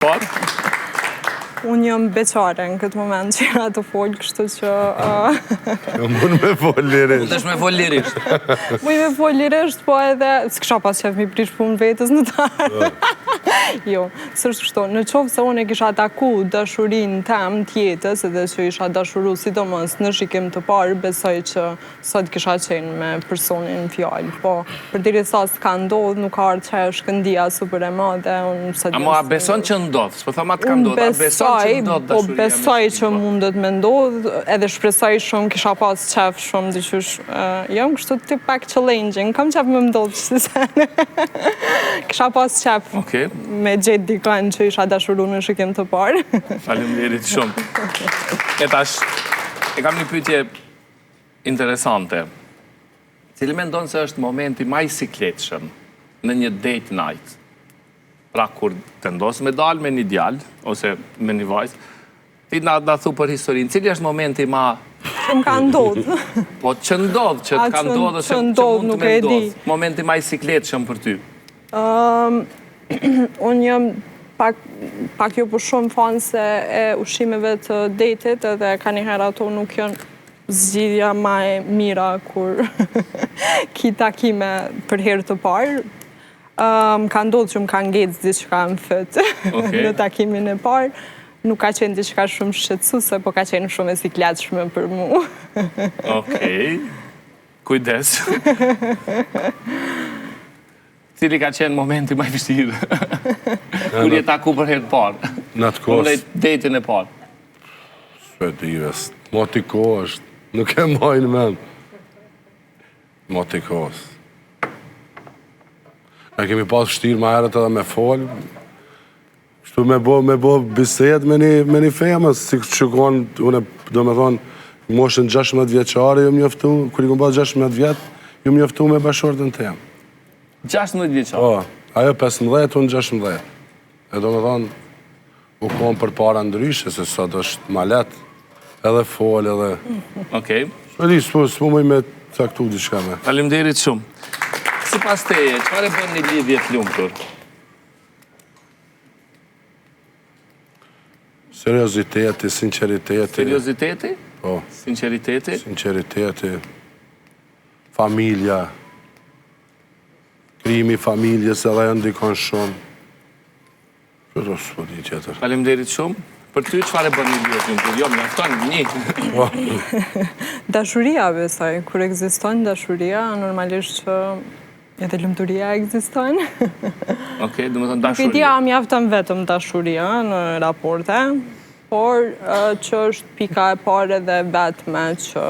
Por? Unë jam beqare në këtë moment që jena të folë, kështu që... Mund me folë lirisht. Mund me folë lirisht. Mund me folë lirisht, po edhe... S'kësha pas qef mi prish punë vetës në tarë. Jo, sërshë kështu, në qovë se unë e kisha ataku dashurin tem tjetës, edhe që isha dashuru sidomos në shikim të parë, besoj që sot kisha qenë me personin fjallë. Po, për diri sa s'ka ndodhë, nuk ka arë që e shkëndia super e madhe, unë sot... Amo, a beson që ndodhë? S'po thoma të ka ndodhë, a beson që ndodhë dashuria? Po besoj që mundet me ndodhë, edhe shpresoj shumë, kisha pas qef shumë, dhe qysh, jam kështu të pak challenging, kam qef me ndodhë që se sene. Kisha pas qef me gjetë dikën që isha dashuru në shikim të parë. Faleminderit shumë. E tash, e kam një pyetje interesante. Cili mendon se është momenti më i sikletshëm në një date night? Pra kur të ndos me dalë me një djalë, ose me një vajzë, ti na thu për historinë, cili është momenti ma... Që më ka ndodhë. Po që ndodhë, që të ka ndodhë, ose që mund të me ndodhë. Momenti ma i sikletshëm për ty? Unë jam pak jo për shumë fanë se e ushimeve të datit, edhe ka njëherë ato nuk janë zgjidhja ma e mira kur ki takime për herë të parë. Më ka ndodhë që më ka ngecë diçka në fëtë në takimin e parë. Nuk ka qenë diçka shumë shqetësuese, po ka qenë shumë e sikletshme për mu. Okej. Kujdes. Cili ka qenë momenti më i vështirë? Kur je taku për herë të parë? Në atë kohës... Në datin e parë? Shpe dives, moti kohës, nuk e majnë men. Moti kohës. Ne kemi pas vështirë ma herët edhe me folë. Shtu me bo bised me një femës, si që konë, une do me thonë, moshën 16 vjeqare, ju mjoftu, kur i kom pas 16 vjetë, ju mjoftu me bashortën temë. 16 vjeqare? Po, ajo 15, unë 16. E do me thonë, u konë për para ndryshe, se sot është ma letë, edhe folë, edhe... Okej. Shpedi, s'po mëj me caktu diçka me. Faleminderit shumë. Si pas teje, qëfar e bën një lidhje të lumtur? Serioziteti, sinceriteti. Serioziteti? Po. Sinceriteti? Sinceriteti. Familja. Krimi familjes edhe e ndikon shumë. Për s'po di tjetër. Faleminderit shumë. Për ty, qëfar e bën një lidhje të lumtur? Jo, më nafton një. Dashuria, besoj. Kur ekziston dashuria, normalisht që edhe lumturia ekziston. Okej, do me thënë dashuria. Këtë jam jaftën vetëm dashuria në raporte, por që është pika e pare dhe vetme që